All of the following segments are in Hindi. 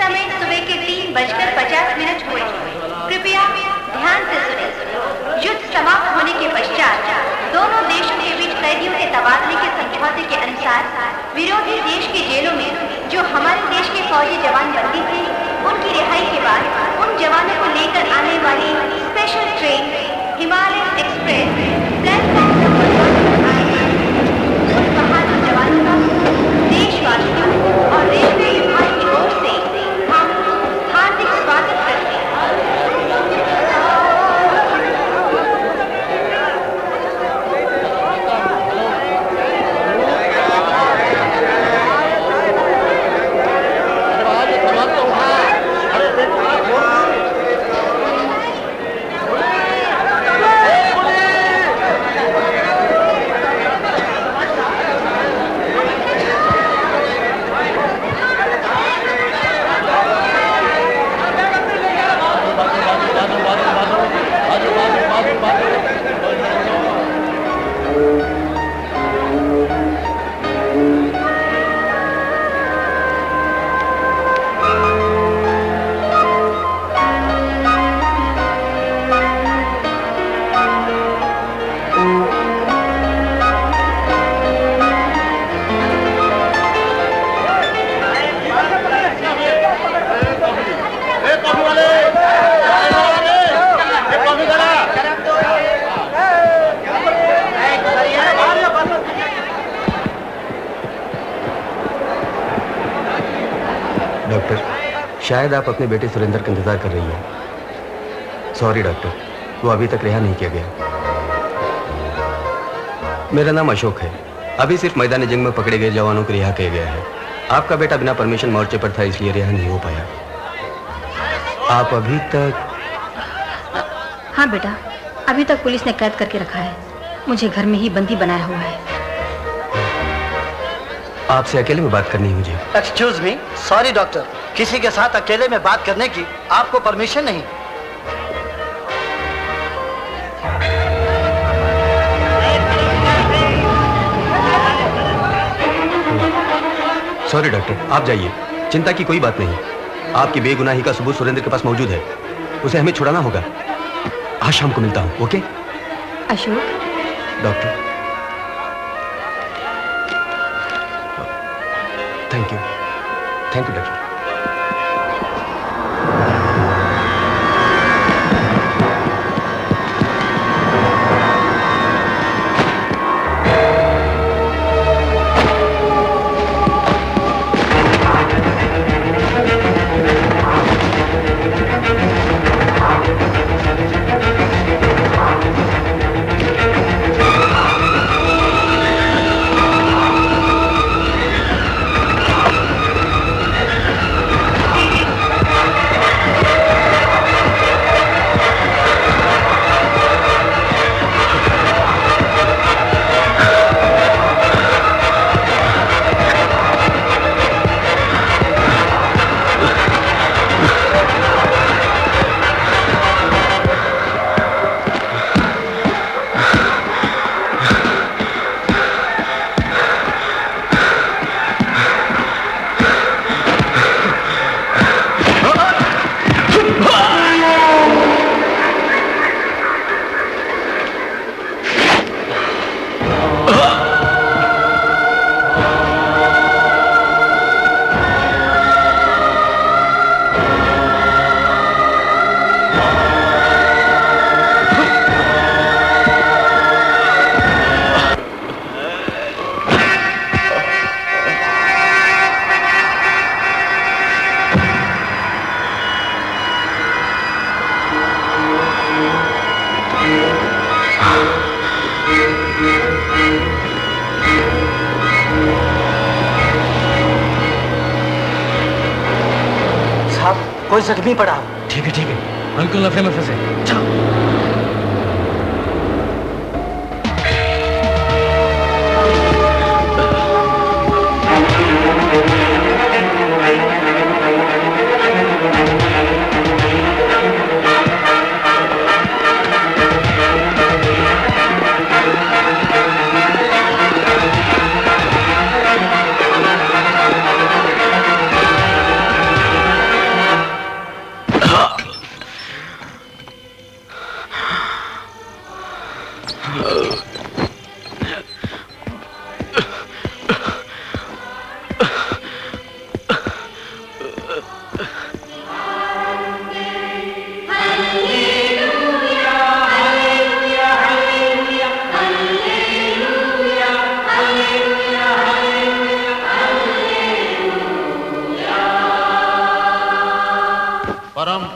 समय सुबह के 3:50 हुए। कृपया ध्यान से सुनें। युद्ध समाप्त होने के पश्चात दोनों देशों के बीच कैदियों के तबादले के समझौते के अनुसार विरोधी देश की जेलों में जो हमारे देश के फौजी जवान बंदी थे, उनकी रिहाई के बाद उन जवानों को लेकर आने वाली special train Himalayan express platform number 1 पर आएगी। उन बहादुर जवानों का देशवासियों और रेलवे विभाग की ओर से हम हार्दिक स्वागत करते हैं। शायद आप अपने बेटे सुरेंद्र का इंतजार कर रही हैं। सॉरी डॉक्टर, वो अभी तक रिहा नहीं किया गया। मेरा नाम अशोक है। अभी सिर्फ मैदान जंग में पकड़े गए जवानों को रिहा किया गया है। आपका बेटा बिना परमिशन मोर्चे पर था, इसलिए रिहा नहीं हो पाया। आप अभी तक? हाँ बेटा, अभी तक पुलिस ने कैद करके रखा है। मुझे घर में ही बंदी बनाया हुआ है। आपसे अकेले में बात करनी है मुझे। एक्सक्यूज मी, सॉरी डॉक्टर, किसी के साथ अकेले में बात करने की आपको परमिशन नहीं। सॉरी डॉक्टर, आप जाइए। चिंता की कोई बात नहीं। आपकी बेगुनाही का सबूत सुरेंद्र के पास मौजूद है। उसे हमें छुड़ाना होगा। आज शाम को मिलता हूँ। Okay Ashok? Doctor, thank you doctor. कोई जख्मी पड़ा। ठीक है, अंकल लफड़े में फंसे। चलो।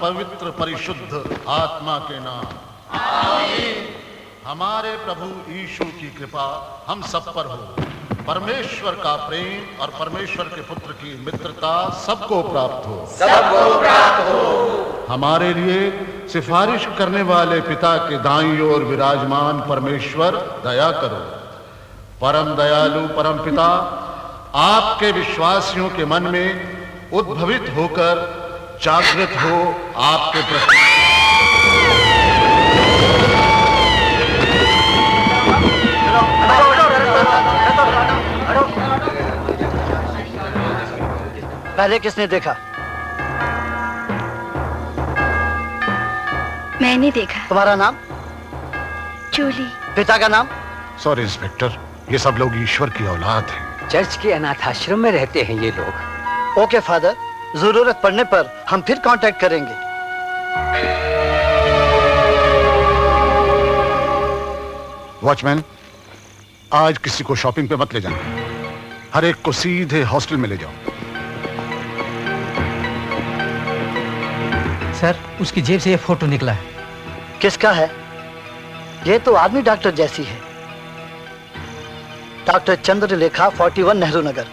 पवित्र परिशुद्ध आत्मा के नाम। हमारे प्रभु यीशु की कृपा हम सब पर हो। परमेश्वर का प्रेम और परमेश्वर के पुत्र की मित्रता सबको प्राप्त हो। सबको प्राप्त हो। हमारे लिए सिफारिश करने वाले पिता के दाईं ओर विराजमान परमेश्वर दया करो। परम दयालु परम पिता, आपके विश्वासियों के मन में उद्भवित होकर जागृत हो आपके प्रति। पहले किसने देखा? मैंने देखा। तुम्हारा नाम? जूली। पिता का नाम? सॉरी इंस्पेक्टर, ये सब लोग ईश्वर की औलाद हैं। चर्च के अनाथ आश्रम में रहते हैं ये लोग। ओके फादर, जरूरत पड़ने पर हम फिर कांटेक्ट करेंगे। वॉचमैन, आज किसी को शॉपिंग पे मत ले जाना। हर एक को सीधे हॉस्टल में ले जाओ। सर, उसकी जेब से ये फोटो निकला है। किसका है? ये तो आदमी डॉक्टर जैसी है। Doctor Chandralekha, 41 Nehru Nagar.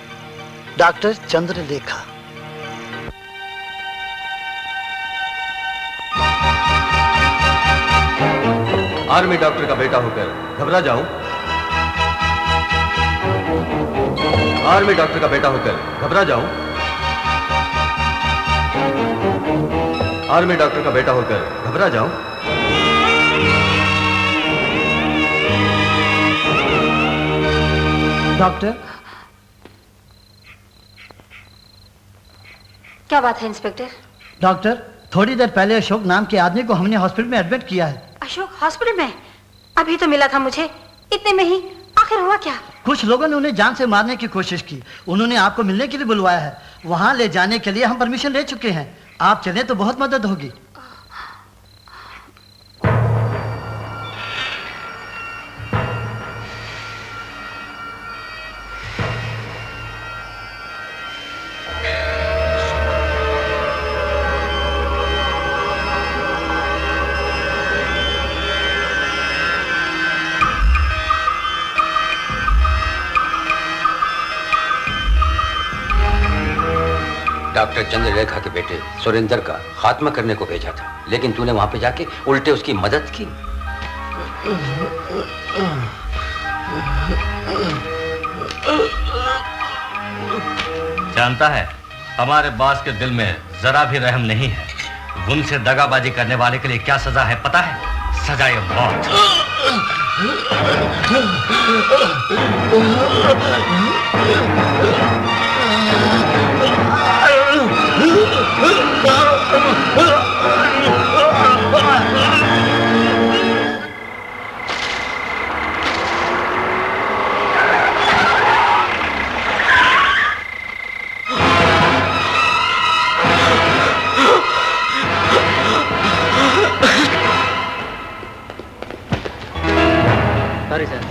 Doctor Chandralekha. Army doctor का बेटा होकर घबरा जाऊं? आर्मी डॉक्टर का बेटा होकर घबरा जाऊं? आर्मी डॉक्टर का बेटा होकर घबरा जाऊं? डॉक्टर, क्या बात है इंस्पेक्टर? डॉक्टर, थोड़ी देर पहले अशोक नाम के आदमी को हमने हॉस्पिटल में एडमिट किया है। अशोक हॉस्पिटल में? अभी तो मिला था मुझे, इतने में ही। आखिर हुआ क्या? कुछ लोगों ने उन्हें जान से मारने की कोशिश की। उन्होंने आपको मिलने के लिए बुलवाया है। वहां ले जाने के लिए हम परमिशन ले चुके हैं। आप चलें तो बहुत मदद होगी। डॉक्टर चंद्रलेखा के बेटे सुरेंद्र का खात्मा करने को भेजा था, लेकिन तूने वहां पे जाके उल्टे उसकी मदद की। जानता है, हमारे बॉस के दिल में जरा भी रहम नहीं है। उनसे दगाबाजी करने वाले के लिए क्या सजा है पता है? सजाए मौत। Sorry sir.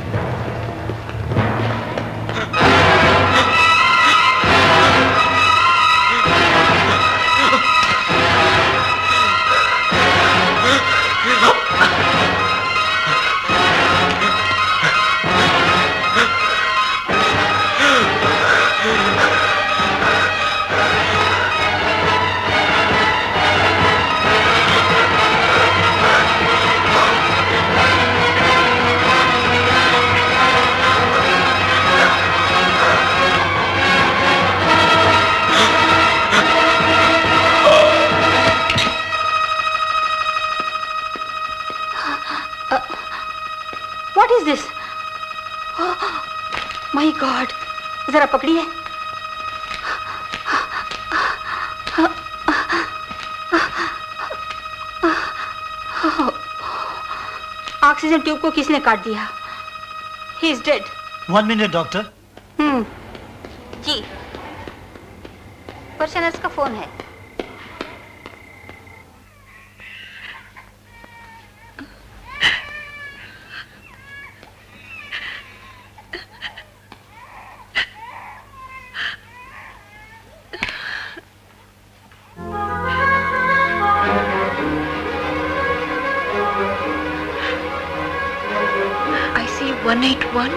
What is this? My God! जरा पकड़िए। ऑक्सीजन ट्यूब को किसने काट दिया? He is dead. 1 minute doctor. जी, पर्सनल्स का फोन है। 181?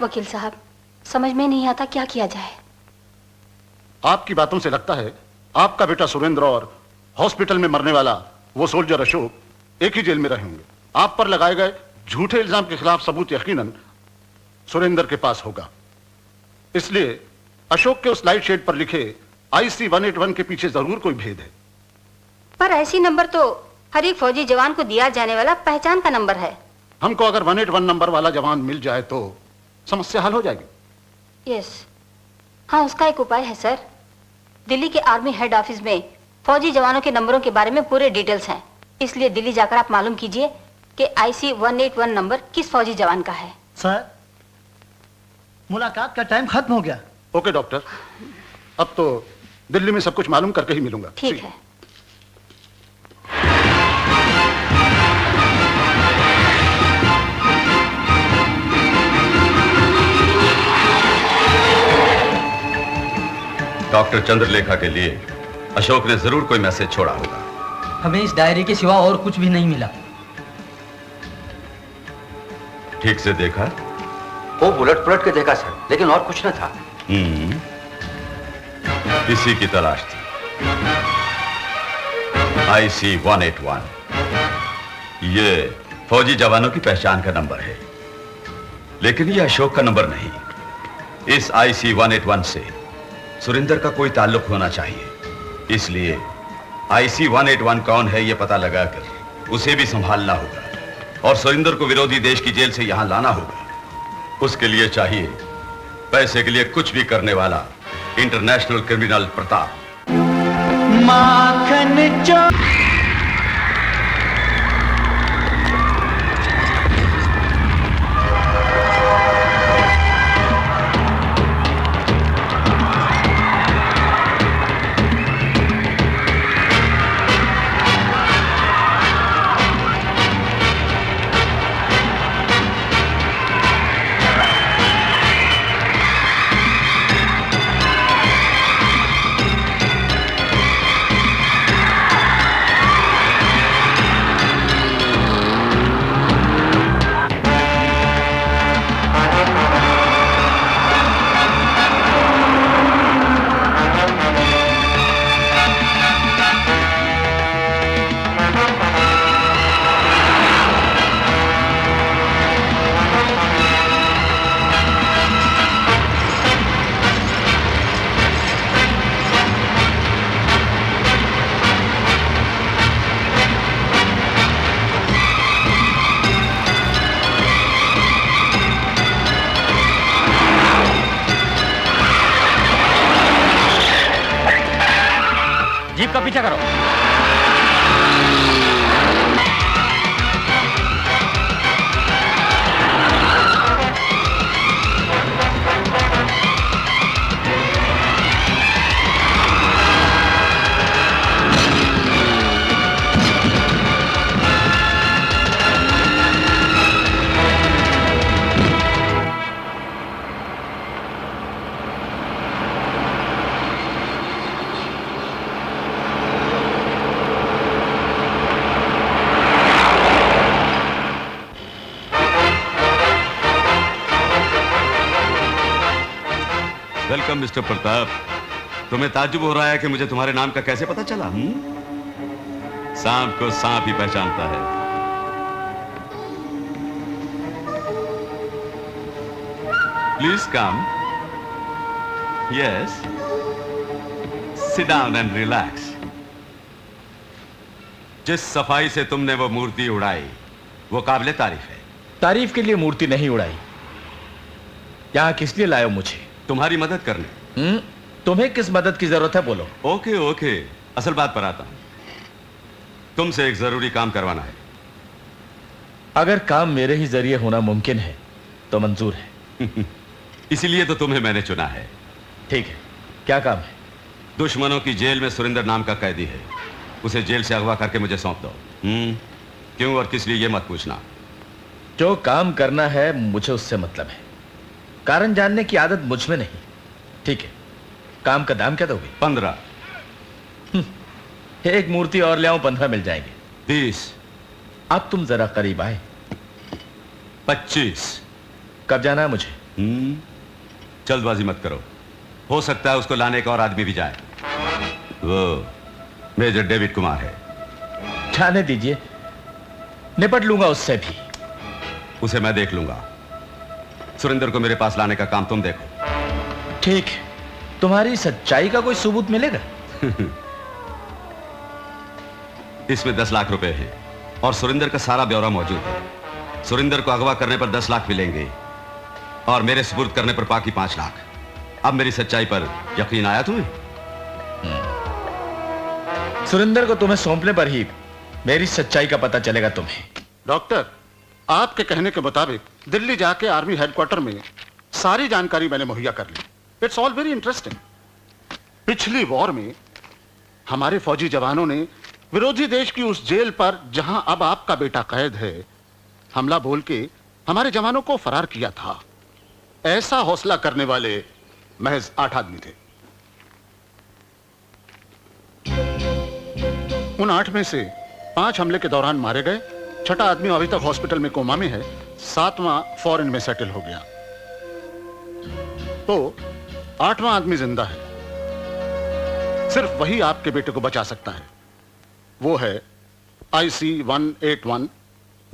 वकील साहब, समझ में नहीं आता क्या किया जाए। आपकी बातों से लगता है आपका बेटा सुरेंद्र और हॉस्पिटल में मरने वाला वो सोल्जर अशोक एक ही जेल में रहे होंगे। आप पर लगाए गए झूठे इल्जाम के खिलाफ सबूत यकीनन सुरेंद्र के पास होगा। इसलिए अशोक के उस लाइट शेड पर लिखे IC 181 के पीछे जरूर कोई भेद है। पर ऐसी नंबर तो हर एक फौजी जवान को दिया जाने वाला पहचान का नंबर है। हमको अगर 181 नंबर वाला जवान मिल जाए तो समस्या हल हो जाएगी। यस, हाँ, उसका एक उपाय है सर। दिल्ली के आर्मी हेड ऑफिस में फौजी जवानों के नंबरों के बारे में पूरे डिटेल्स हैं। इसलिए दिल्ली जाकर आप मालूम कीजिए कि IC 181 नंबर किस फौजी जवान का है। सर, मुलाकात का टाइम खत्म हो गया। ओके डॉक्टर, अब तो दिल्ली में सब कुछ मालूम करके ही मिलूंगा। ठीक है। डॉक्टर चंद्रलेखा के लिए अशोक ने जरूर कोई मैसेज छोड़ा होगा। हमें इस डायरी के सिवा और कुछ भी नहीं मिला। ठीक से देखा? वो उलट पुलट के देखा सर, लेकिन और कुछ न था। इसी की तलाश थी। IC 181 ये फौजी जवानों की पहचान का नंबर है, लेकिन ये अशोक का नंबर नहीं। इस IC 181 से सुरेंद्र का कोई ताल्लुक होना चाहिए। इसलिए IC 181 कौन है ये पता लगाकर उसे भी संभालना होगा और सुरेंद्र को विरोधी देश की जेल से यहां लाना होगा। उसके लिए चाहिए पैसे के लिए कुछ भी करने वाला इंटरनेशनल क्रिमिनल प्रताप। माखन चो जीप का पीछा करो। Welcome mister Pratap. तुम्हें ताज्जुब हो रहा है कि मुझे तुम्हारे नाम का कैसे पता चला? सांप को सांप ही पहचानता है। Please come. Yes, sit down and relax. जिस सफाई से तुमने वो मूर्ति उड़ाई वो काबिले तारीफ है। तारीफ के लिए मूर्ति नहीं उड़ाई। यहां किस लिए लाए हो मुझे? तुम्हारी मदद करने। तुम्हें किस मदद की जरूरत है बोलो। ओके ओके, असल बात पर आता हूं। तुमसे एक जरूरी काम करवाना है। अगर काम मेरे ही जरिए होना मुमकिन है तो मंजूर है। इसीलिए तो तुम्हें मैंने चुना है। ठीक है, क्या काम है? दुश्मनों की जेल में सुरेंद्र नाम का कैदी है, उसे जेल से अगवा करके मुझे सौंप दो। क्यों और किस लिए ये मत पूछना। जो काम करना है मुझे उससे मतलब है, कारण जानने की आदत मुझ में नहीं। ठीक है, काम का दाम क्या दोगे? 15। एक मूर्ति और ले आऊं, 15 मिल जाएंगे। 30। अब तुम जरा करीब आए। 25। कब जाना है मुझे? जल्दबाजी मत करो, हो सकता है उसको लाने का और आदमी भी जाए। वो मेजर डेविड कुमार है। जाने दीजिए, निपट लूंगा उससे भी। उसे मैं देख लूंगा। सुरेंद्र को मेरे पास लाने का काम तुम देखो। ठीक है, तुम्हारी सच्चाई का कोई सबूत मिलेगा? इसमें 10 लाख रुपए हैं और सुरेंद्र का सारा ब्यौरा मौजूद है। सुरेंद्र को अगवा करने पर 10 लाख मिलेंगे और मेरे सुपुर्द करने पर बाकी 5 लाख। अब मेरी सच्चाई पर यकीन आया तुम्हें? सुरेंद्र को तुम्हें सौंपने पर ही मेरी सच्चाई का पता चलेगा तुम्हें। डॉक्टर, आपके कहने के मुताबिक दिल्ली जाके आर्मी हेडक्वार्टर में सारी जानकारी मैंने मुहैया कर ली। It's all very interesting. पिछली वॉर में हमारे फौजी जवानों ने विरोधी देश की उस जेल पर जहां अब आपका बेटा कैद है, हमला बोल के हमारे जवानों को फरार किया था। ऐसा हौसला करने वाले महज 8 आदमी थे। उन 8 में से 5 हमले के दौरान मारे गए, 6ठा आदमी अभी तक हॉस्पिटल में कोमा में है, 7वां फॉरेन में सेटल हो गया। तो 8वां आदमी जिंदा है। सिर्फ वही आपके बेटे को बचा सकता है। वो है IC 181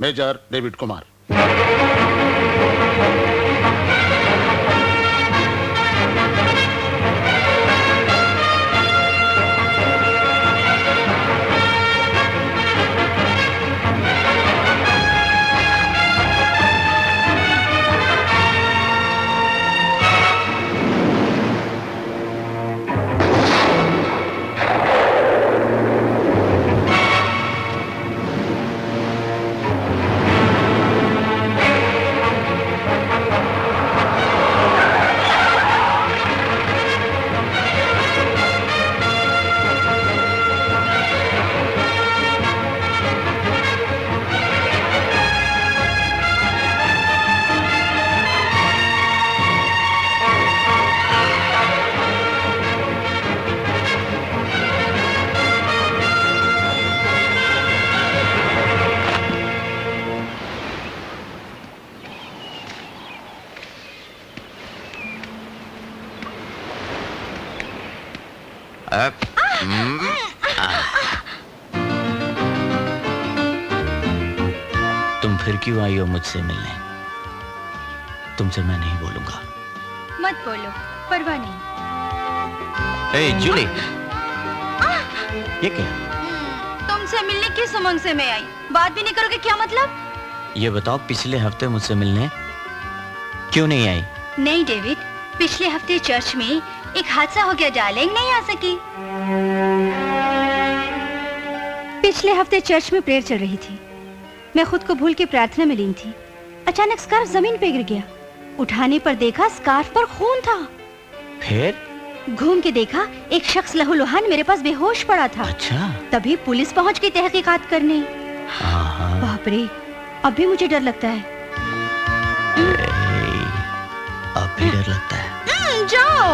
मेजर डेविड कुमार। तुम फिर क्यों आई हो मुझसे मिलने? तुमसे मैं नहीं बोलूंगा। मत बोलो, परवाह नहीं। ए जूली, ये क्या? तुमसे मिलने किस उमंग से मैं आई? बात भी नहीं करोगे, क्या मतलब? ये बताओ, पिछले हफ्ते मुझसे मिलने क्यों नहीं आई? नहीं डेविड, पिछले हफ्ते चर्च में एक हादसा हो गया, डार्लिंग, नहीं आ सकी। पिछले हफ्ते चर्च में प्रेयर चल रही थी, मैं खुद को भूल के प्रार्थना में लीन थी। अचानक स्कार्फ जमीन पे गिर गया। उठाने पर देखा स्कार्फ पर खून था। फिर घूम के देखा एक शख्स लहूलुहान मेरे पास बेहोश पड़ा था। अच्छा। तभी पुलिस पहुंच गई तहकीकात करने। बाप रे, अब भी मुझे डर लगता है। अब भी डर लगता है? जाओ।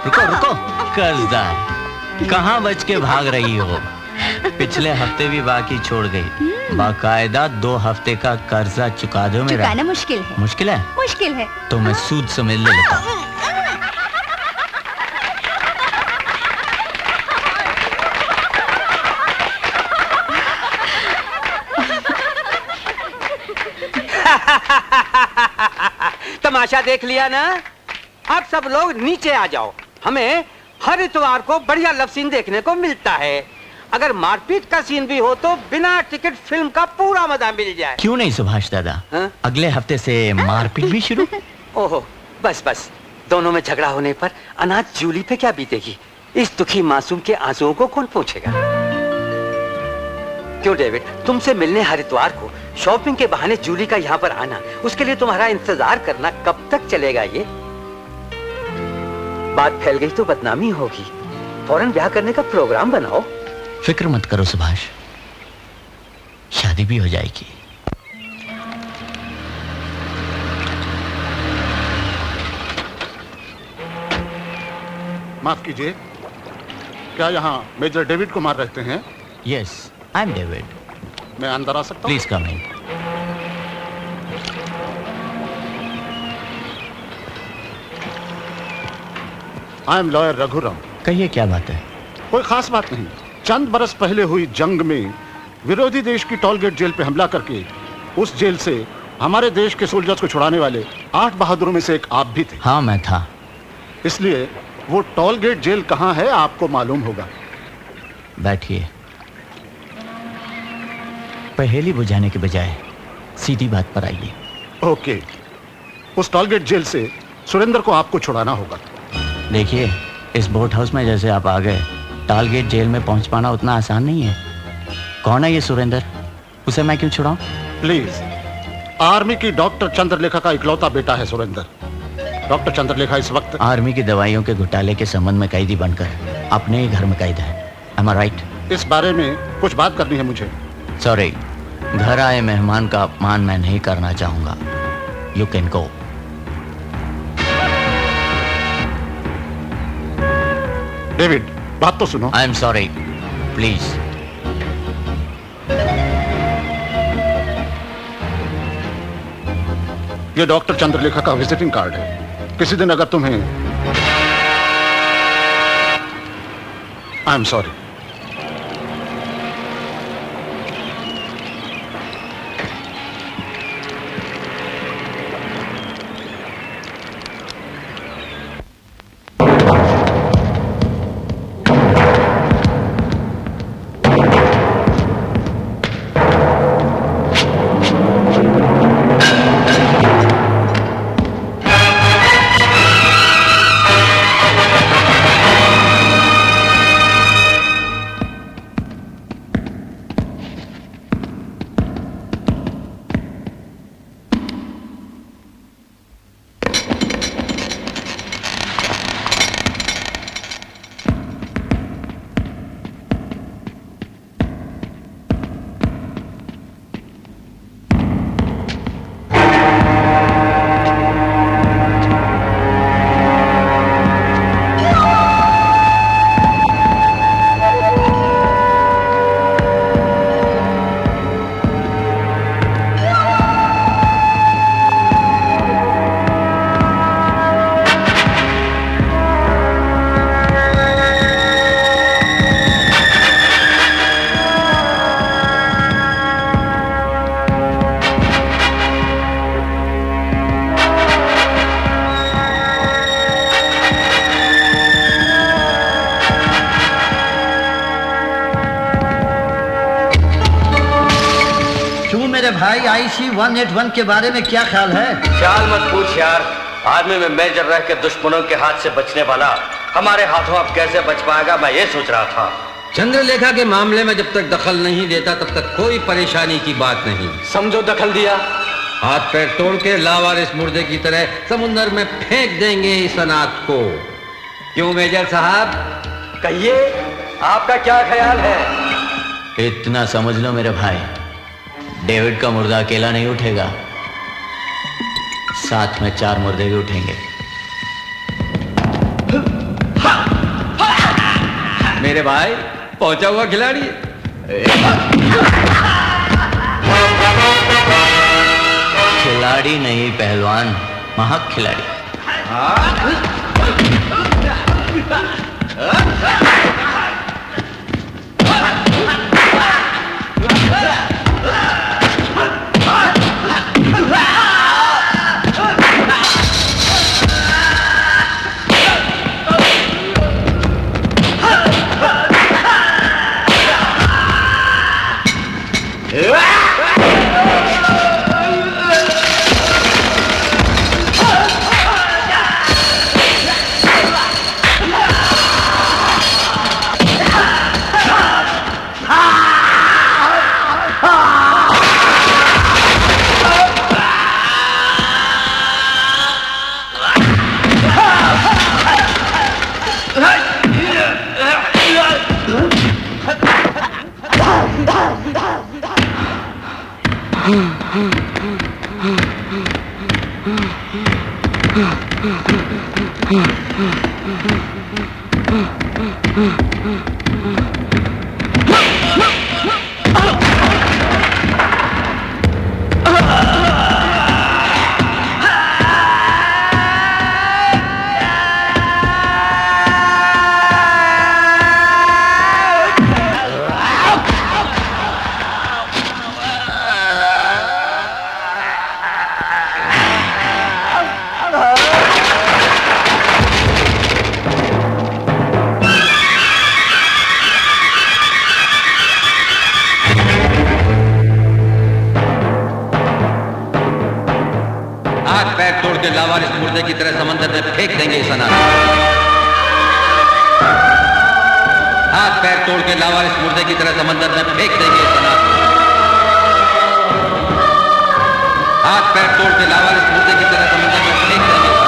रुको रुको, कर्जदार, कहाँ बच के भाग रही हो? पिछले हफ्ते भी बाकी छोड़ गई। बाकायदा 2 हफ्ते का कर्जा चुका दो मेरा। चुकाना मुश्किल है। मुश्किल है? मुश्किल है। तो मैं सूद समझ लेता हूँ। तमाशा देख लिया ना? अब सब लोग नीचे आ जाओ। हमें हर इतवार को बढ़िया लव सीन देखने को मिलता है। अगर मारपीट का सीन भी हो तो बिना टिकट फिल्म का पूरा मजा मिल जाए। क्यों नहीं सुभाष दादा? अगले हफ्ते से मारपीट भी शुरू। ओहो, बस बस, दोनों में झगड़ा होने पर अनाथ जूली पे क्या बीतेगी? इस दुखी मासूम के आंसुओं को कौन पूछेगा? क्यों डेविड, तुमसे मिलने हर इतवार को शॉपिंग के बहाने जूली का यहाँ पर आना, उसके लिए तुम्हारा इंतजार करना कब तक चलेगा ये? बात फैल गई तो बदनामी होगी। फौरन ब्याह करने का प्रोग्राम बनाओ। फिक्र मत करो सुभाष, शादी भी हो जाएगी। माफ कीजिए, क्या यहाँ मेजर डेविड कुमार रहते हैं? Yes, I am David. मैं अंदर आ सकता हूँ? Please come in. I am lawyer Raghuram. कहिए क्या बात है? कोई खास बात नहीं। चंद बरस पहले हुई जंग में विरोधी देश की टोलगेट जेल पे हमला करके उस जेल से हमारे देश के सोल्जर्स को छुड़ाने वाले 8 बहादुरों में से एक आप भी थे। हाँ, मैं था। इसलिए वो टोलगेट जेल कहाँ है आपको मालूम होगा। बैठिए। पहेली बुझाने के बजाय सीधी बात पर आइए। ओके, उस टोलगेट जेल से सुरेंद्र को आपको छुड़ाना होगा। देखिए, इस बोट हाउस में जैसे आप आ गए, टोलगेट जेल में पहुंच पाना उतना आसान नहीं है। कौन है ये सुरेंद्र? उसे मैं क्यों छुड़ाऊं? प्लीज, आर्मी की डॉक्टर चंद्रलेखा का इकलौता बेटा है सुरेंद्र। डॉक्टर चंद्रलेखा इस वक्त आर्मी की दवाइयों के घोटाले के संबंध में कैदी बनकर अपने ही घर में कैद है। Am I right? इस बारे में कुछ बात करनी है मुझे। सॉरी, घर आए मेहमान का अपमान मैं नहीं करना चाहूंगा। You can go. डेविड, बात तो सुनो। I am sorry, please. ये डॉक्टर चंद्रलेखा का विजिटिंग कार्ड है। किसी दिन अगर तुम्हें आई एम सॉरी। भाई IC 181 के बारे में क्या ख्याल है? ख्याल मत पूछ यार। आर्मी में मेजर रह के दुश्मनों के हाथ से बचने वाला हमारे हाथों अब कैसे बच पाएगा, मैं ये सोच रहा था। चंद्रलेखा के मामले में जब तक दखल नहीं देता तब तक कोई परेशानी की बात नहीं। समझो दखल दिया, हाथ पैर तोड़ के लावारिस मुर्दे की तरह समुद्र में फेंक देंगे इस अनाथ को। क्यों मेजर साहब? कहिए, आपका क्या ख्याल है? इतना समझ लो मेरे भाई, डेविड का मुर्दा अकेला नहीं उठेगा, साथ में 4 मुर्दे भी उठेंगे। मेरे भाई पहुंचा हुआ खिलाड़ी। खिलाड़ी नहीं पहलवान, महक खिलाड़ी। लावारिस मुर्दे की तरह समंदर में फेंक देंगे इस अनाथ। हाथ पैर तोड़ के लावारिस मुर्दे की तरह समंदर में फेंक देंगे इस अनाथ। हाथ पैर तोड़ के लावारिस मुर्दे की तरह समंदर में फेंक देंगे इस अनाथ।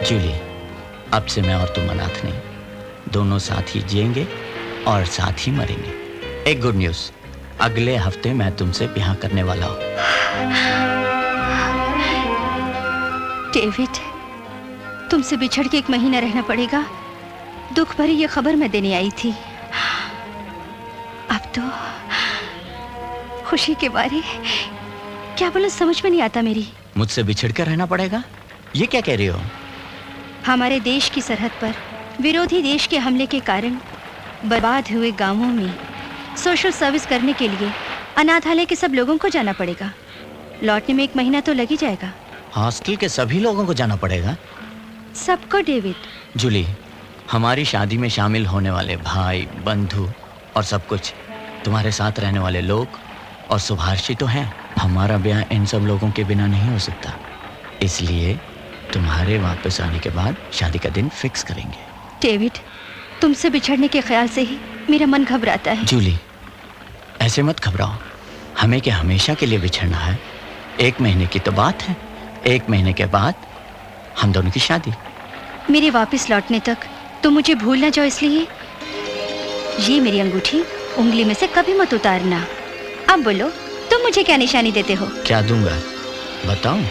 जूली, अब से मैं और तुम अनाथ नहीं, दोनों साथ ही जिएंगे और साथ ही मरेंगे। एक गुड न्यूज़, अगले हफ्ते मैं तुमसे ब्याह करने वाला हूँ। डेविड, तुमसे बिछड़ के 1 महीना रहना पड़ेगा। दुख भरी ये खबर मैं देने आई थी। अब तो खुशी के बारे क्या बोलूं समझ में नहीं आता मेरी। मुझसे बिछड़ कर रहना पड़ेगा, ये क्या कह रही हो? हमारे देश की सरहद पर विरोधी देश के हमले के कारण बर्बाद हुए गांवों में सोशल सर्विस करने के लिए अनाथालय के सब लोगों को जाना पड़ेगा। लौटने में 1 महीना तो लग ही जाएगा। हॉस्टल के सभी लोगों को जाना पड़ेगा? सबको डेविड। जूली, हमारी शादी में शामिल होने वाले भाई, बंधु और सब कुछ, तुम्हारे साथ रहने वाले लोग और सुभाषी तो हैं। हमारा ब्याह इन सब लोगों के बिना नहीं हो सकता, इसलिए तुम्हारे वापस आने के बाद शादी का दिन फिक्स करेंगे। डेविड, तुमसे बिछड़ने के ख्याल से ही मेरा मन घबराता है। जूली, ऐसे मत घबराओ, हमें क्या हमेशा के लिए बिछड़ना है? 1 महीने की तो बात है, 1 महीने के बाद हम दोनों की शादी। मेरे वापस लौटने तक तुम मुझे भूल ना जाओ, इसलिए ये मेरी अंगूठी उंगली में से कभी मत उतारना। अब बोलो, तुम मुझे क्या निशानी देते हो? क्या दूंगा बताऊं?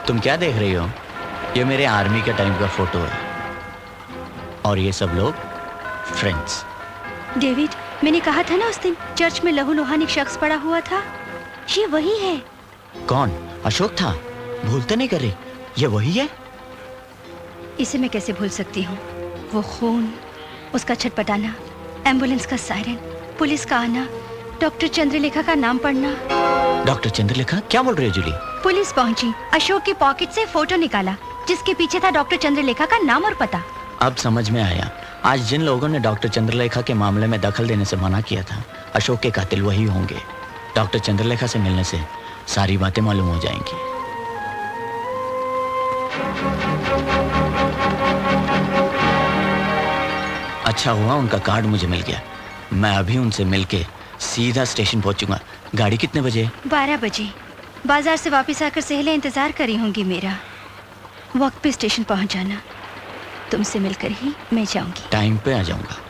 तुम क्या देख रही हो? ये मेरे आर्मी के टाइम का फोटो है और ये सब लोग फ्रेंड्स। डेविड, मैंने कहा था ना उस दिन चर्च में लहूलुहान एक शख्स पड़ा हुआ था, ये वही है। कौन? अशोक था? भूलते नहीं कर रही, ये वही है। इसे मैं कैसे भूल सकती हूँ? वो खून, उसका छटपटाना, एम्बुलेंस का सायरन, पुलिस का आना, डॉक्टर चंद्रलेखा का नाम पढ़ना। डॉक्टर चंद्रलेखा? क्या बोल रही हो जूली? पुलिस पहुंची, अशोक की पॉकेट से फोटो निकाला जिसके पीछे था डॉक्टर चंद्रलेखा का नाम और पता। अब समझ में आया, आज जिन लोगों ने डॉक्टर चंद्रलेखा के मामले में दखल देने से मना किया था, अशोक के कातिल वही होंगे। डॉक्टर चंद्रलेखा से मिलने से सारी बातें मालूम हो जाएंगी। अच्छा हुआ उनका कार्ड मुझे मिल गया, मैं अभी उनसे मिलके सीधा स्टेशन पहुंचूंगा। गाड़ी कितने बजे? 12 बजे। बाजार से वापस आकर सहेले इंतजार करी होंगी मेरा। वक्त पे स्टेशन पहुंच जाना। तुमसे मिलकर ही मैं जाऊंगी। टाइम पे आ जाऊंगा।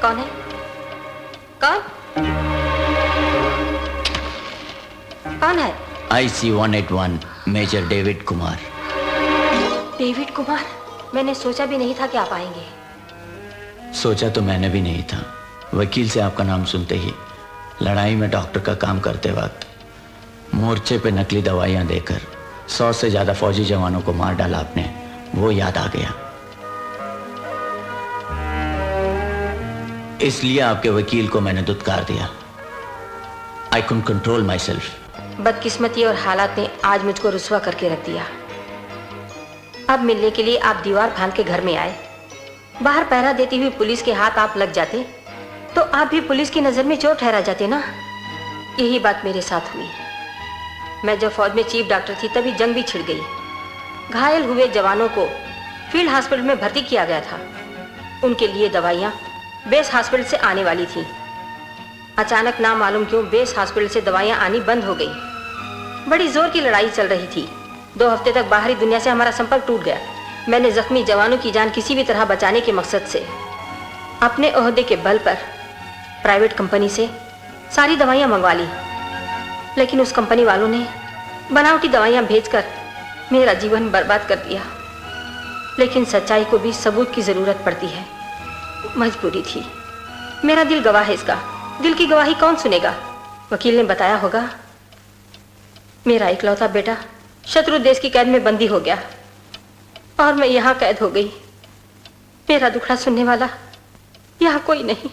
कौन है? कौन? कौन है? IC 181 major David Kumar. David Kumar? मैंने सोचा भी नहीं था कि आप आएंगे। सोचा तो मैंने भी नहीं था। वकील से आपका नाम सुनते ही लड़ाई में डॉक्टर का काम करते वक्त मोर्चे पे नकली दवाइयां देकर 100 से ज्यादा फौजी जवानों को मार डाला आपने, वो याद आ गया। इसलिए आपके वकील को मैंने दुत्कार दिया। I couldn't control my self. बदकिस्मती और हालात ने आज मुझको रुस्वा करके रख दिया। अब मिलने के लिए आप दीवार फांद के घर में आए। बाहर पहरा देती हुई पुलिस के हाथ आप लग जाते तो आप भी पुलिस की नजर में चोर ठहरा जाते ना। यही बात मेरे साथ हुई। मैं जब फौज में चीफ डॉक्टर थी तभी जंग भी छिड़ गई। घायल हुए जवानों को फील्ड हॉस्पिटल में भर्ती किया गया था। उनके लिए दवाइयाँ बेस हॉस्पिटल से आने वाली थी। अचानक ना मालूम क्यों बेस हॉस्पिटल से दवाइयाँ आनी बंद हो गई। बड़ी जोर की लड़ाई चल रही थी। 2 हफ्ते तक बाहरी दुनिया से हमारा संपर्क टूट गया। मैंने जख्मी जवानों की जान किसी भी तरह बचाने के मकसद से अपने ओहदे के बल पर प्राइवेट कंपनी से सारी दवाइयाँ मंगवा ली। लेकिन उस कंपनी वालों ने बनावटी दवाइयाँ भेजकर मेरा जीवन बर्बाद कर दिया। लेकिन सच्चाई को भी सबूत की जरूरत पड़ती है। मजबूरी थी। मेरा दिल गवाह है इसका। दिल की गवाही कौन सुनेगा? वकील ने बताया होगा। मेरा इकलौता बेटा शत्रु देश की कैद में बंदी हो गया और मैं यहाँ कैद हो गई। मेरा दुखड़ा सुनने वाला यहाँ कोई नहीं।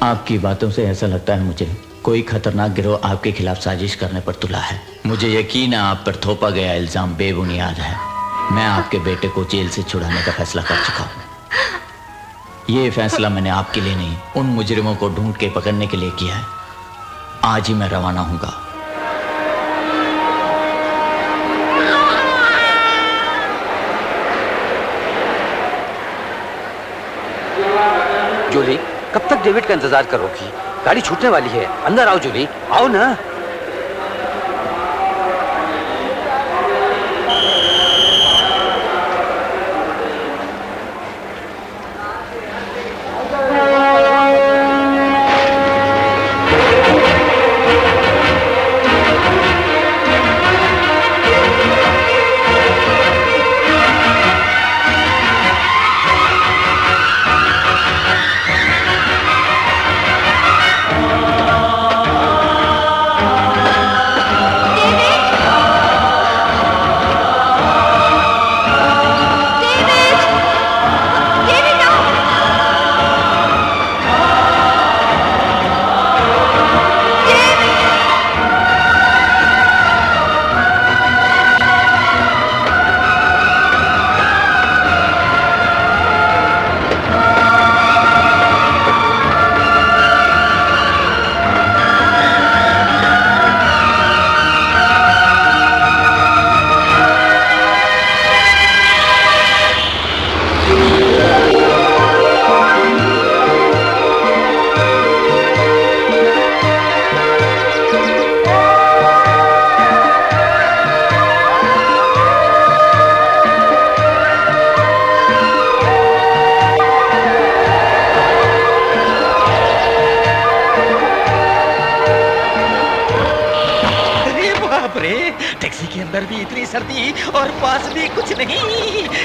आपकी बातों से ऐसा लगता है मुझे कोई खतरनाक गिरोह आपके खिलाफ साजिश करने पर तुला है। मुझे यकीन है आप पर थोपा गया इल्जाम बेबुनियाद है। मैं आपके बेटे को जेल से छुड़ाने का फैसला कर चुका हूँ। ये फैसला मैंने आपके लिए नहीं, उन मुजरिमों को ढूंढ के पकड़ने के लिए किया है। आज ही मैं रवाना हूँगा। जूली, कब तक डेविड का इंतजार करोगी? गाड़ी छूटने वाली है। अंदर आओ जूली, आओ ना।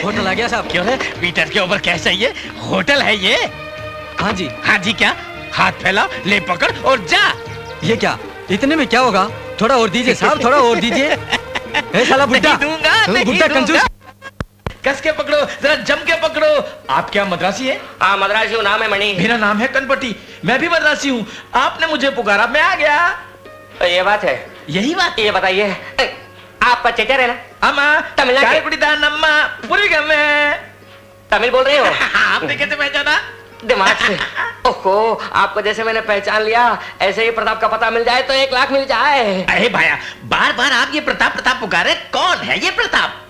होटल आ गया साहब। क्यों है? पीटर के ऊपर कैश चाहिए? होटल है ये? हाँ जी। हाँ जी क्या? हाथ फैला, ले पकड़ और जा। ये क्या? इतने में क्या होगा? थोड़ा और दीजिए साहब, थोड़ा और दीजिए। ए साला बुड्ढा, बुड्ढा कंजूस। कस के पकड़ो, जरा जम के पकड़ो। आप क्या मद्रासी है? हाँ मद्रासी हूँ, नाम है मणि। मेरा नाम है कनपटी, मैं भी मद्रासी हूँ। आपने मुझे पुकारा, मैं आ गया। ये बात है? यही बात। ये बताइए, आप चेचर है ना? अम्मा तमिलनाडु पूरी में तमिल बोल रहे हो? आपने कैसे पहचाना? दिमाग से। ओहो, आपको जैसे मैंने पहचान लिया, ऐसे ही प्रताप का पता मिल जाए तो 1 लाख मिल जाए। अरे भाया, बार बार आप ये प्रताप प्रताप पुकारे, कौन है ये प्रताप?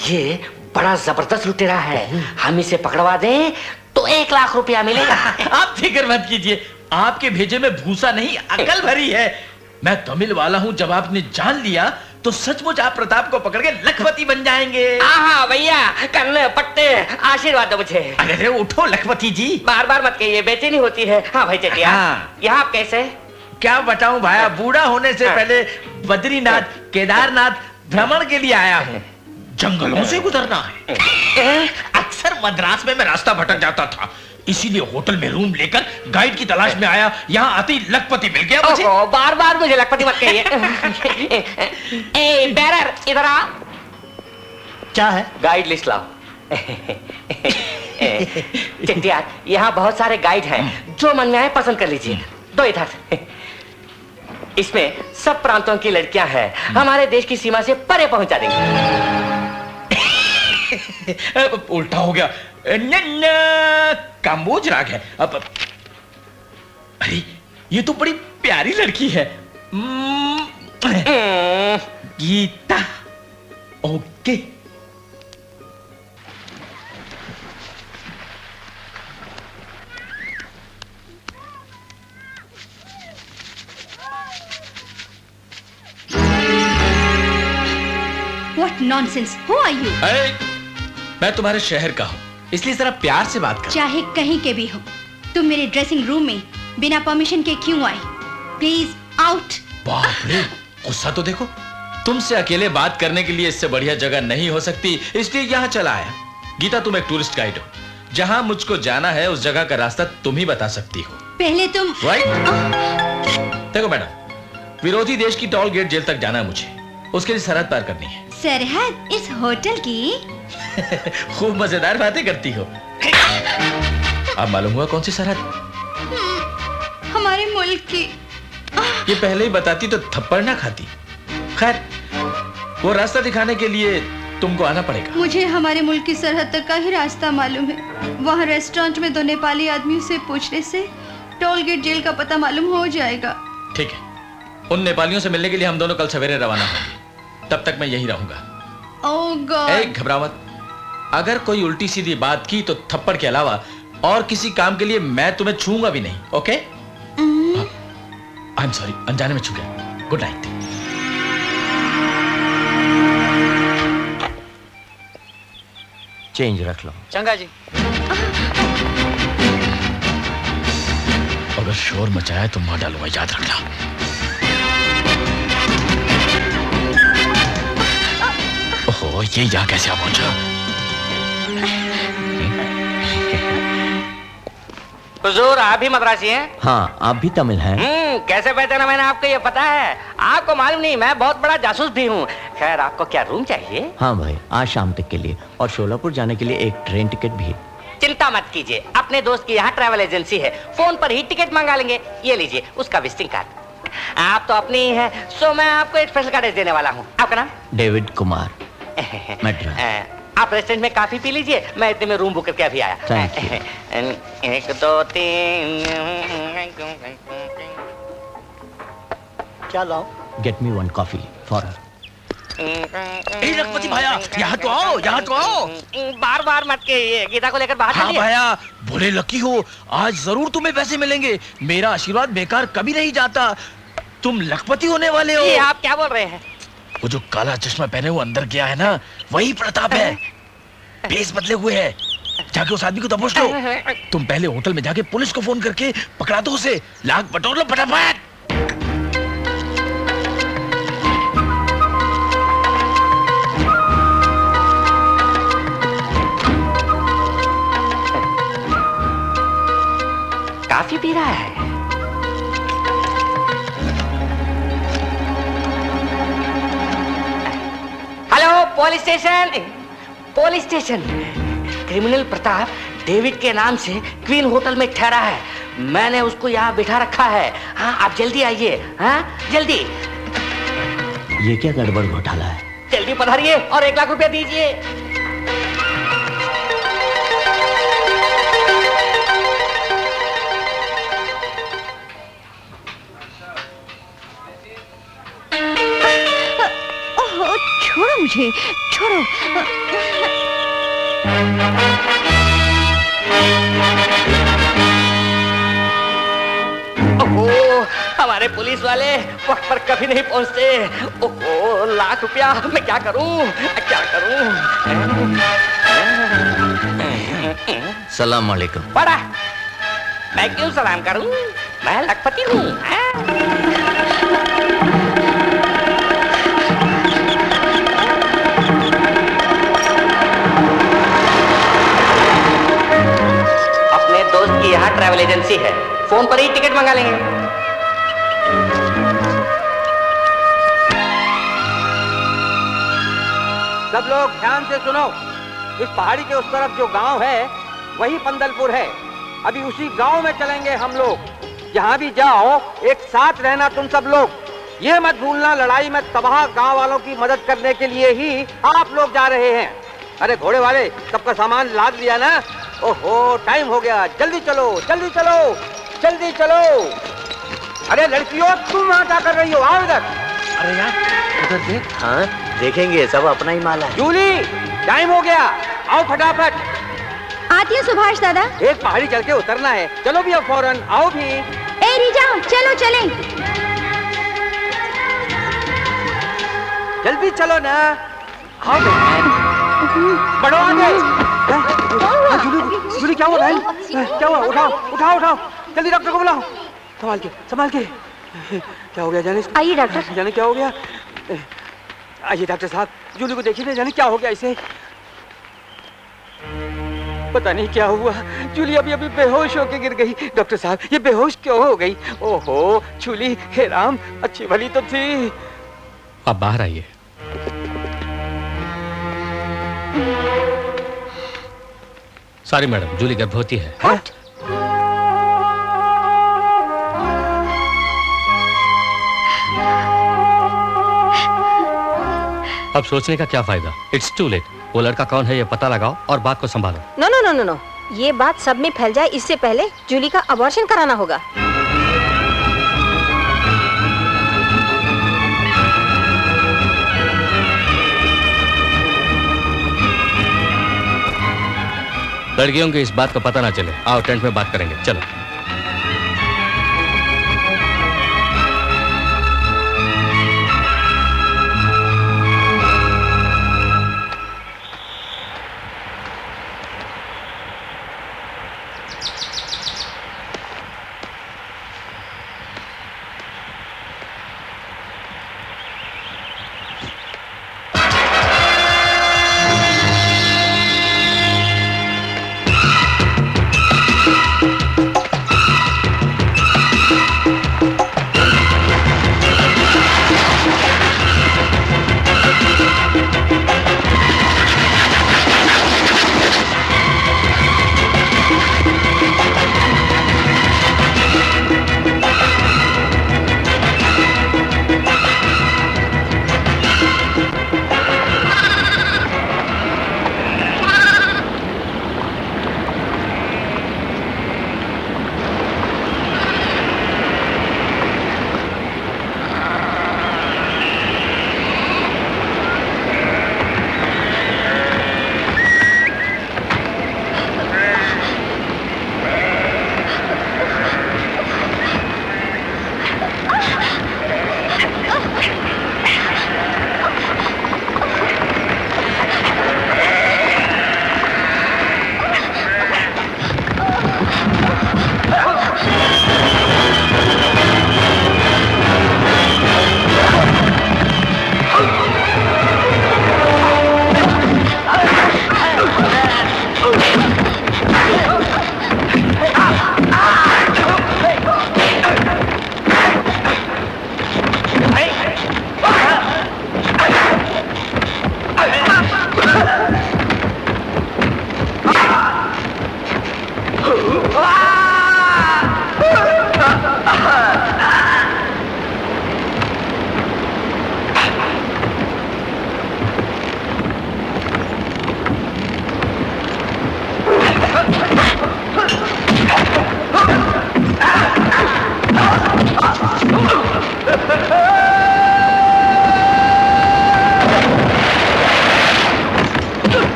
ये बड़ा जबरदस्त लुटेरा है, हम इसे पकड़वा दें तो 1 लाख रुपया मिलेगा। आप फिक्र मत कीजिए, आपके भेजे में भूसा नहीं अकल भरी है। मैं तमिल वाला हूँ, जब आपने जान लिया तो सचमुच आप प्रताप को पकड़ के लखपति बन जाएंगे। हाँ भैया, कन्ने पट्टे आशीर्वाद दो मुझे। अरे उठो लखपति जी। बार बार मत कहिए, बेचैनी होती है। हाँ भाई चटिया, यहाँ आप कैसे? क्या बताऊं भाया, बूढ़ा होने से पहले बद्रीनाथ केदारनाथ भ्रमण के लिए आया हूँ। जंगलों से गुजरना है। अक्सर मद्रास में मैं रास्ता भटक जाता था, इसीलिए होटल में रूम लेकर गाइड की तलाश में आया। यहाँ आते ही लखपति मिल गया मुझे। बार बार मुझे लखपति मत कहिए। ए बैरर, इधर आ। क्या है? गाइड लिस्ट लाओ। चिट्टिया, यहाँ बहुत सारे गाइड हैं, जो मन में आए पसंद कर लीजिए। दो इधर। इसमें सब प्रांतों की लड़कियां हैं, हमारे देश की सीमा से परे पहुंचा देंगे। उल्टा हो गया। काम्बोज राग है। अब अरे ये तो बड़ी प्यारी लड़की है। Geeta. Okay. What nonsense? Who are you? मैं तुम्हारे शहर का हूँ, इसलिए जरा प्यार से बात कर। चाहे कहीं के भी हो, तुम मेरे ड्रेसिंग रूम में बिना परमिशन के क्यों आई? Please out. बाप रे, गुस्सा तो देखो। तुमसे अकेले बात करने के लिए इससे बढ़िया जगह नहीं हो सकती, इसलिए यहाँ चला आया। गीता, तुम एक टूरिस्ट गाइड हो, जहाँ मुझको जाना है उस जगह का रास्ता तुम ही बता सकती हो। पहले तुम देखो मैडम, विरोधी देश की टोल गेट जेल तक जाना है मुझे, उसके लिए सरहद पार करनी है। सरहद? इस होटल की? खूब मजेदार बातें करती हो। अब मालूम हुआ कौन सी सरहद? हमारे मुल्क की। ये पहले ही बताती तो थप्पड़ ना खाती। खैर, वो रास्ता दिखाने के लिए तुमको आना पड़ेगा। मुझे हमारे मुल्क की सरहद तक का ही रास्ता मालूम है। वहाँ रेस्टोरेंट में 2 नेपाली आदमियों से पूछने से टोल गेट जेल का पता मालूम हो जाएगा। ठीक है, उन नेपालियों से मिलने के लिए हम दोनों कल सवेरे रवाना होंगे। तब तक मैं यही रहूंगा। ओह गॉड। घबरा मत, अगर कोई उल्टी सीधी बात की तो थप्पड़ के अलावा और किसी काम के लिए मैं तुम्हें छूंगा भी नहीं। ओके? आई एम सॉरी, अनजाने में छू गया। Good night. चेंज रख लो। चंगा जी। अगर शोर मचाया तो मार डालूंगा, याद रखना। ओहो, ये यहाँ कैसे आ पहुंचा? हुजूर, आप भी मद्रासी हैं? हाँ, आप भी तमिल हैं। कैसे पहचाना मैंने आपको? ये पता है? आपको मालूम नहीं, मैं बहुत बड़ा जासूस भी हूँ। खैर, आपको क्या रूम चाहिए? हाँ भाई, आज शाम तक के लिए, और शोलापुर जाने के लिए एक ट्रेन टिकट भी है। चिंता मत कीजिए, अपने दोस्त की यहाँ ट्रैवल एजेंसी है, फोन पर ही टिकट मंगा लेंगे। ये लीजिए उसका विजिटिंग कार्ड। आप तो अपनी ही है, सो मैं आपको एक स्पेशल कार्ड देने वाला हूँ। आपका नाम? डेविड कुमार, मद्रास। आप रेस्टोरेंट में काफी पी लीजिए, मैं इतने में रूम बुक करके अभी आया। 1 2 3। क्या लाओ? Get me 1 coffee for her. लखपति भाया, यहाँ तो आओ, यहाँ तो आओ। बार बार मत कहिए, गीता को लेकर बाहर हाँ चलिए। भाया, बड़े लकी हो, आज जरूर तुम्हें पैसे मिलेंगे। मेरा आशीर्वाद बेकार कभी नहीं जाता। तुम लखपति होने वाले हो। ये आप क्या बोल रहे हैं? वो जो काला चश्मा पहने हुए अंदर गया है ना, वही प्रताप है। बेस बदले हुए है, जाके उस आदमी को दबोच लो। तुम पहले होटल में जाके पुलिस को फोन करके पकड़ा दो उसे, लाख बटोर लो फटाफट। काफी पी रहा है। Police station, police station. Criminal Pratap David के नाम से क्वीन होटल में ठहरा है। मैंने उसको यहाँ बिठा रखा है। हाँ, आप जल्दी आइए। हाँ, जल्दी। ये क्या गड़बड़ घोटाला है? जल्दी पधारिए और 1 लाख रुपया दीजिए। छोड़ो मुझे, छोड़ो। ओहो, हमारे पुलिस वाले वक्त पर कभी नहीं पहुंचते। ओहो, 1 लाख रुपया, मैं क्या करूं, क्या करूं? सलाम अलैकुम। बड़ा, मैं क्यों सलाम करूं? मैं लखपति हूं। अपने दोस्त की यहाँ ट्रैवल एजेंसी है, फोन पर ही टिकट मंगा लेंगे। सब लोग ध्यान से सुनो। इस पहाड़ी के उस तरफ जो गांव है वही पंदलपुर है। अभी उसी गांव में चलेंगे हम लोग। जहां भी जाओ एक साथ रहना तुम सब लोग। ये मत भूलना लड़ाई में तबाह गांव वालों की मदद करने के लिए ही आप लोग जा रहे हैं। अरे घोड़े वाले, सबका सामान लाद लिया ना? ओहो, टाइम हो गया, जल्दी चलो, जल्दी चलो, जल्दी चलो। अरे लड़कियों, तुम वहां क्या कर रही हो? आओ इधर। अरे यार, उधर देख। हाँ, देखेंगे, सब अपना ही माल है। जूली, टाइम हो गया, आओ फटाफट। आती हूँ सुभाष दादा। एक पहाड़ी चल के उतरना है। चलो भी अब फौरन, आओ भी। ए रीजा, चलो चलें। जल्दी चलो ना, आओ। बढ़ो आगे। जूली, क्या हुआ बहन? क्या हुआ? उठाओ, उठाओ, उठाओ, जल्दी डॉक्टर को बुलाओ। संभाल के, संभाल के। क्या हो गया जाने? आइए डॉक्टर। जाने क्या हो गया? आइए डॉक्टर साहब, जूली को देखिए ना, जाने क्या हो गया इसे। पता नहीं क्या हुआ, जूली अभी अभी बेहोश होके गिर गई। डॉक्टर साहब, ये बेहोश क्यों हो गई? ओहो जूली, हे राम, अच्छी भली तो थी। आप बाहर आइए। सॉरी मैडम, जूली गर्भवती है। अब सोचने का क्या फायदा? It's too late. वो लड़का कौन है ये पता लगाओ और बात को संभालो। No no no no no, ये बात सब में फैल जाए इससे पहले जूली का अबॉर्शन कराना होगा। लड़कियों की इस बात को पता ना चले। आओ टेंट में बात करेंगे, चलो।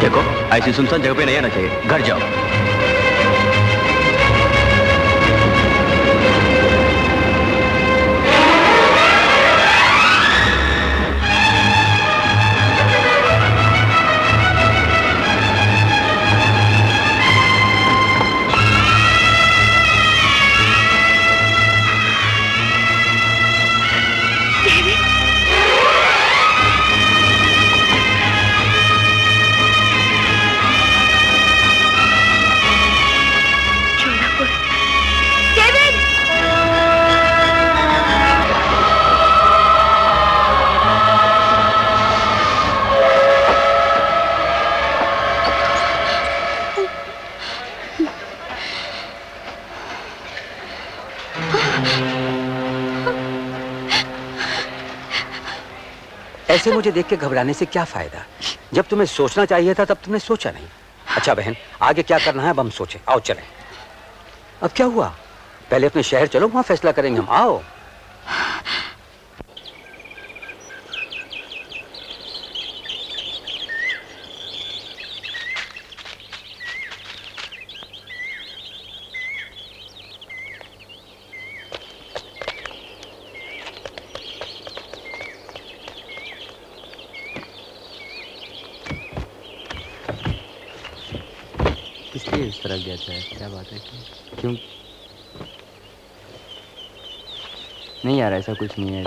देखो ऐसी सुनसान जगह पे नहीं आना चाहिए, घर जाओ। ऐसे मुझे देख के घबराने से क्या फायदा? जब तुम्हें सोचना चाहिए था तब तुमने सोचा नहीं। अच्छा बहन, आगे क्या करना है अब हम सोचें। आओ चलें। अब क्या हुआ? पहले अपने शहर चलो, वहां फैसला करेंगे हम। आओ। इसलिए इस तरह गया था, क्या बात है? क्यों? नहीं यार, ऐसा कुछ नहीं है।